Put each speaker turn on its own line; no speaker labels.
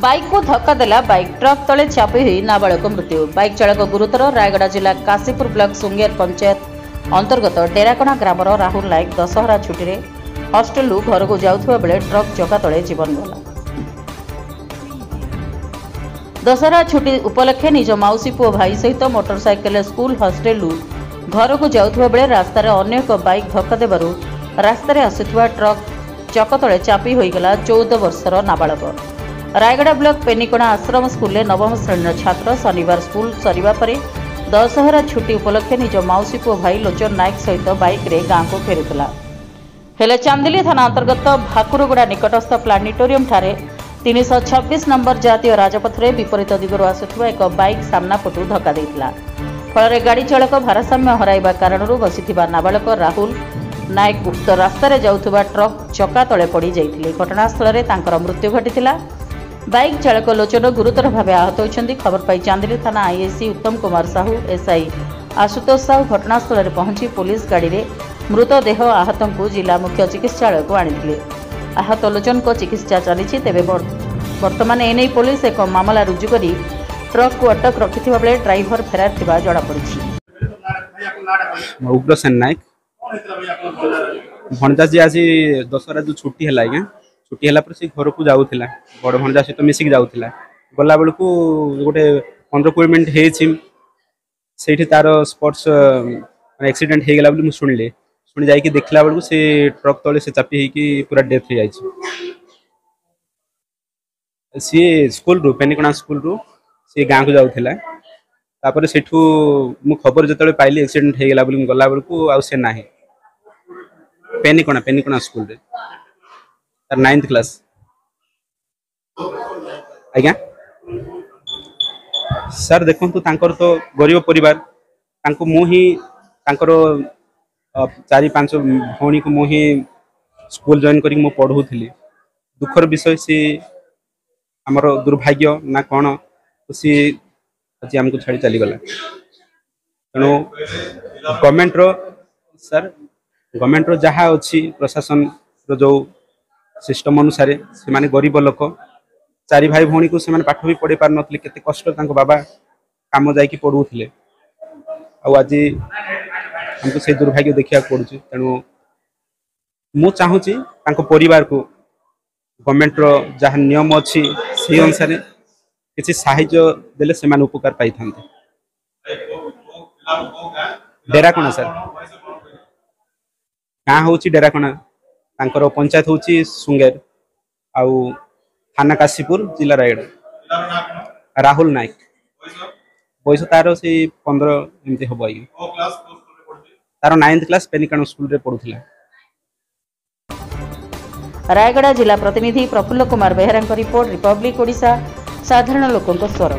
Bike को धक्का देला बाइक ट्रक तले चापी हुई नाबालक मृत्यु। बाइक चालक गुरुतर। रायगड़ा जिला काशीपुर ब्लॉक सुंगेर पंचायत अंतर्गत डेराकणा ग्रामर राहुल नायक दशहरा छुट्टी रे हॉस्टेल घर को जाउथुवा बेले ट्रक चका तले जीवन गला। दशहरा छुट्टी उपलक्षे निज मौसी पुओ भाई सहित मोटरसाइकेल स्कूल हॉस्टेल घर को जाउथुवा बेले रास्तार अन्य एक बाइक धक्का देबारु रास्तार आସୁଥିବା ट्रक चक तले चापी होईगला 14 वर्षर नाबालक। रायगड़ा ब्लॉक पेनिकोणा आश्रम स्कूल नवम श्रेणी छात्र शनिवार स्कूल सरिबा परे दशहरा छुट्टी उपलक्षे निज मौसी पुओ भाई लोचन नायक सहित बाइक रे गाँ को फेरुला। हेले चांदिली थाना अंतर्गत भाकुरगुड़ा निकटस्थ प्लानेटोरियम ठारे 326 नंबर जातीय राजपथ रे विपरीत दिगरु आସୁଥିବା एक बाइक सामना पटु धक्का देइतला। फल गाड़ी चालक भारसाम्य हराइबा कारणरू बसिथिबा नाबालक राहुल नायक उक्त रास्तार जाउथुबा ट्रक चका तले पड़ी जाइथिले। घटनास्थल रे तांकर मृत्यु घटिथिला। बाइक चालक लोचन गुरुतर भाव आहत होती। खबर पाई चांदिली थाना आईएससी उत्तम कुमार साहू एसआई आशुतोष साहू घटनास्थल में पहुंची पुलिस गाड़ी में मृतदेह आहत को जिला मुख्य चिकित्सालय को आनी। आहत लोचन को चिकित्सा चली तेरे बर्तमान एने पुलिस एक मामला रुजु कर ट्रक को अटक रखि बेले ड्राइवर फेरार थिबा जणा पड़िछि।
उग्रसेन नायक भणजा जी आज दशहरा जो छुट्टी है आज्ञा छुट्टी है से घर को जाऊला बड़ भणजा सहित मिसिक जाऊला गला बेलू गोटे 15-20 मिनट से तार स्पोर्ट्स एक्सीडेंट हो गला बोली शुणिले शुणी जाकि देखला बेलू से ट्रक तले से चापी होगी पूरा डेथ हो जाए। सी स्कूल रू पेनिकोणा स्कूल रू सी गाँव को जाऊला तापर सेठू मु खबर जो पाइली एक्सीडेंट हो गला बोली गला बेलू आ से ना पेनिकोणा स्कूल रे 9th क्लास आज्ञा सर देखु तो गरीब परिवार मुही 4-5 भौणी को मुही स्कूल जॉइन करी मु पढ़ाऊली। दुखर विषय सी आमर दुर्भाग्य ना कौन सी आज आमको छाड़ी चलीगला। तेणु गवर्नमेंट रो सर गवर्नमेंट रो जहाँ अच्छी प्रशासन रो जो सिस्टम अनुसार से माने गरीब लोक 4 भाई भौणी को से पाठ भी पढ़ी पार नथिले केते कष्ट तांको बाबा काम जाइकी पढ़ुथिले आज हमको से दुर्भाग्य देखिया पड़ुछि। तेणु मु चाहूची तांको परिवार को गवर्नमेंट रो जहाँ नियम अच्छी से अनुसार किसी साहाय्य देले से माने उपकार पाई थांते। डेराकणा सर गाँ होची डेराकणा तांकर पंचायत होची सुंगेर आउ थाना काशीपुर जिला रायगड़ा। राहुल नायक बयस तार से 15 एमती हम तार 9th क्लास पेनिकोणा स्कूल रे पढ़ुथिला।
रायगड़ा जिला प्रतिनिधि प्रफुल्ल कुमार बेहरा रिपोर्ट रिपब्लिक ओडिशा साधारण लोकंक स्वर।